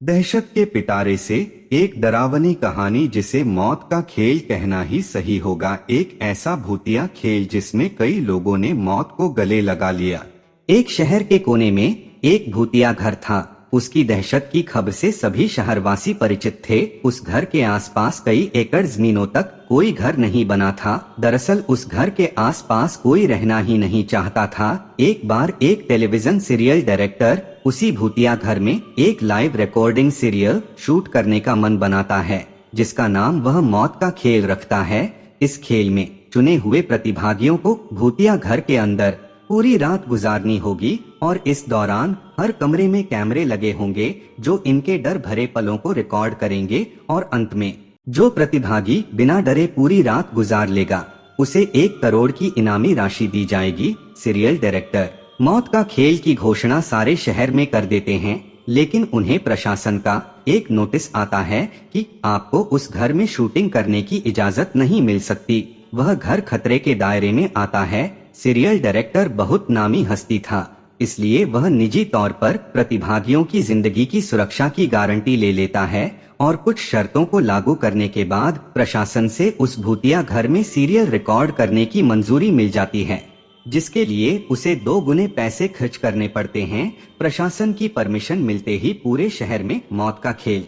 दहशत के पिटारे से एक डरावनी कहानी जिसे मौत का खेल कहना ही सही होगा। एक ऐसा भूतिया खेल जिसमें कई लोगों ने मौत को गले लगा लिया। एक शहर के कोने में एक भूतिया घर था। उसकी दहशत की खबर से सभी शहरवासी परिचित थे। उस घर के आसपास कई एकड़ जमीनों तक कोई घर नहीं बना था। दरअसल उस घर के आसपास कोई रहना ही नहीं चाहता था। एक बार एक टेलीविजन सीरियल डायरेक्टर उसी भूतिया घर में एक लाइव रिकॉर्डिंग सीरियल शूट करने का मन बनाता है, जिसका नाम वह मौत का खेल रखता है। इस खेल में चुने हुए प्रतिभागियों को भूतिया घर के अंदर पूरी रात गुजारनी होगी और इस दौरान हर कमरे में कैमरे लगे होंगे जो इनके डर भरे पलों को रिकॉर्ड करेंगे और अंत में जो प्रतिभागी बिना डरे पूरी रात गुजार लेगा उसे 1 करोड़ की इनामी राशि दी जाएगी। सीरियल डायरेक्टर मौत का खेल की घोषणा सारे शहर में कर देते हैं, लेकिन उन्हें प्रशासन का एक नोटिस आता है कि आपको उस घर में शूटिंग करने की इजाजत नहीं मिल सकती। वह घर खतरे के दायरे में आता है। सीरियल डायरेक्टर बहुत नामी हस्ती था, इसलिए वह निजी तौर पर प्रतिभागियों की जिंदगी की सुरक्षा की गारंटी ले लेता है और कुछ शर्तों को लागू करने के बाद प्रशासन से उस भूतिया घर में सीरियल रिकॉर्ड करने की मंजूरी मिल जाती है, जिसके लिए उसे 2 गुने पैसे खर्च करने पड़ते हैं। प्रशासन की परमिशन मिलते ही पूरे शहर में मौत का खेल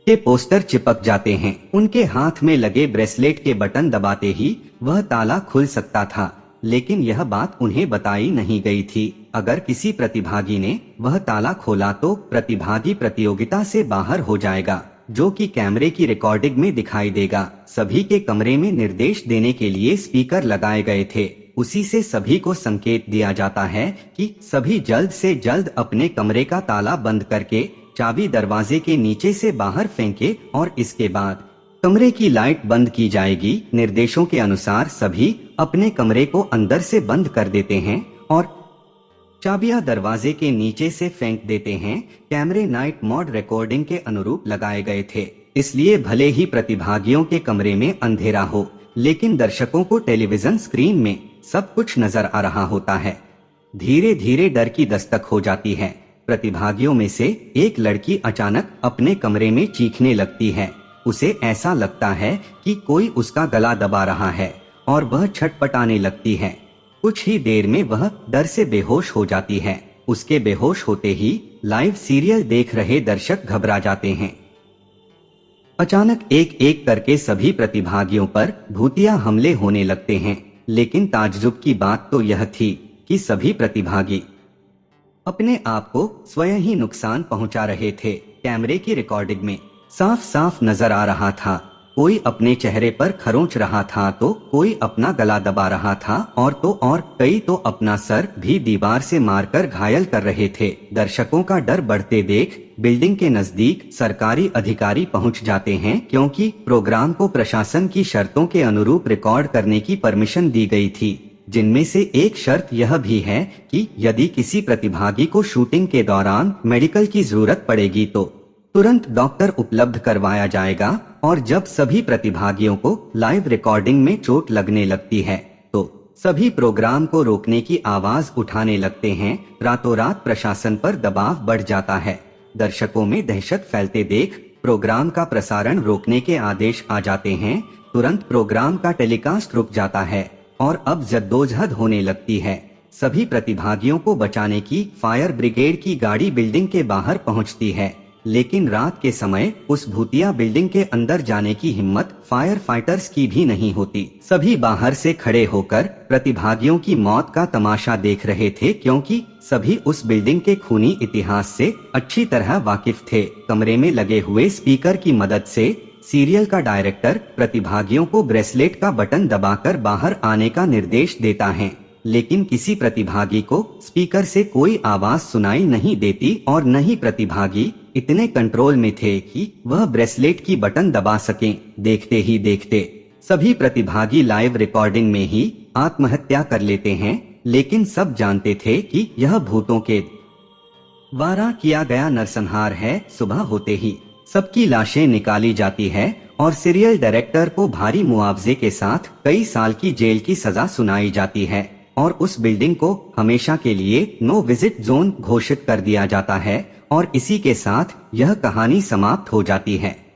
के पोस्टर चिपक जाते हैं। उनके हाथ में लगे ब्रेसलेट के बटन दबाते ही वह ताला खुल सकता था, लेकिन यह बात उन्हें बताई नहीं गई थी। अगर किसी प्रतिभागी ने वह ताला खोला तो प्रतिभागी प्रतियोगिता से बाहर हो जाएगा, जो कि कैमरे की रिकॉर्डिंग में दिखाई देगा। सभी के कमरे में निर्देश देने के लिए स्पीकर लगाए गए थे। उसी से सभी को संकेत दिया जाता है कि सभी जल्द से जल्द अपने कमरे का ताला बंद करके चाबी दरवाजे के नीचे से बाहर फेंके और इसके बाद कमरे की लाइट बंद की जाएगी। निर्देशों के अनुसार सभी अपने कमरे को अंदर से बंद कर देते हैं और चाबियां दरवाजे के नीचे से फेंक देते हैं। कैमरे नाइट मोड रिकॉर्डिंग के अनुरूप लगाए गए थे, इसलिए भले ही प्रतिभागियों के कमरे में अंधेरा हो, लेकिन दर्शकों को टेलीविजन स्क्रीन में सब कुछ नजर आ रहा होता है। धीरे धीरे डर की दस्तक हो जाती है। प्रतिभागियों में से एक लड़की अचानक अपने कमरे में चीखने लगती है। उसे ऐसा लगता है कि कोई उसका गला दबा रहा है और वह छटपटाने लगती है। कुछ ही देर में वह डर से बेहोश हो जाती है। उसके बेहोश होते ही लाइव सीरियल देख रहे दर्शक घबरा जाते हैं। अचानक एक एक करके सभी प्रतिभागियों पर भूतिया हमले होने लगते हैं, लेकिन ताज्जुब की बात तो यह थी कि सभी प्रतिभागी अपने आप को स्वयं ही नुकसान पहुंचा रहे थे। कैमरे की रिकॉर्डिंग में साफ साफ नजर आ रहा था, कोई अपने चेहरे पर खरोंच रहा था तो कोई अपना गला दबा रहा था और कई तो अपना सर भी दीवार से मारकर घायल कर रहे थे। दर्शकों का डर बढ़ते देख बिल्डिंग के नजदीक सरकारी अधिकारी पहुंच जाते हैं, क्योंकि प्रोग्राम को प्रशासन की शर्तों के अनुरूप रिकॉर्ड करने की परमिशन दी गई थी, जिनमें से एक शर्त यह भी है कि यदि किसी प्रतिभागी को शूटिंग के दौरान मेडिकल की जरूरत पड़ेगी तो तुरंत डॉक्टर उपलब्ध करवाया जाएगा। और जब सभी प्रतिभागियों को लाइव रिकॉर्डिंग में चोट लगने लगती है तो सभी प्रोग्राम को रोकने की आवाज उठाने लगते हैं। रातों रात प्रशासन पर दबाव बढ़ जाता है। दर्शकों में दहशत फैलते देख प्रोग्राम का प्रसारण रोकने के आदेश आ जाते हैं। तुरंत प्रोग्राम का टेलीकास्ट रुक जाता है और अब जद्दोजहद होने लगती है। सभी प्रतिभागियों को बचाने की फायर ब्रिगेड की गाड़ी बिल्डिंग के बाहर पहुंचती है, लेकिन रात के समय उस भूतिया बिल्डिंग के अंदर जाने की हिम्मत फायर फाइटर्स की भी नहीं होती। सभी बाहर से खड़े होकर प्रतिभागियों की मौत का तमाशा देख रहे थे, क्योंकि सभी उस बिल्डिंग के खूनी इतिहास से अच्छी तरह वाकिफ थे। कमरे में लगे हुए स्पीकर की मदद से सीरियल का डायरेक्टर प्रतिभागियों को ब्रेसलेट का बटन दबाकर बाहर आने का निर्देश देता है, लेकिन किसी प्रतिभागी को स्पीकर से कोई आवाज सुनाई नहीं देती और न ही प्रतिभागी इतने कंट्रोल में थे कि वह ब्रेसलेट की बटन दबा सकें। देखते ही देखते सभी प्रतिभागी लाइव रिकॉर्डिंग में ही आत्महत्या कर लेते हैं, लेकिन सब जानते थे कि यह भूतों के द्वारा किया गया नरसंहार है। सुबह होते ही सबकी लाशें निकाली जाती है और सीरियल डायरेक्टर को भारी मुआवजे के साथ कई साल की जेल की सजा सुनाई जाती है और उस बिल्डिंग को हमेशा के लिए नो विजिट जोन घोषित कर दिया जाता है और इसी के साथ यह कहानी समाप्त हो जाती है।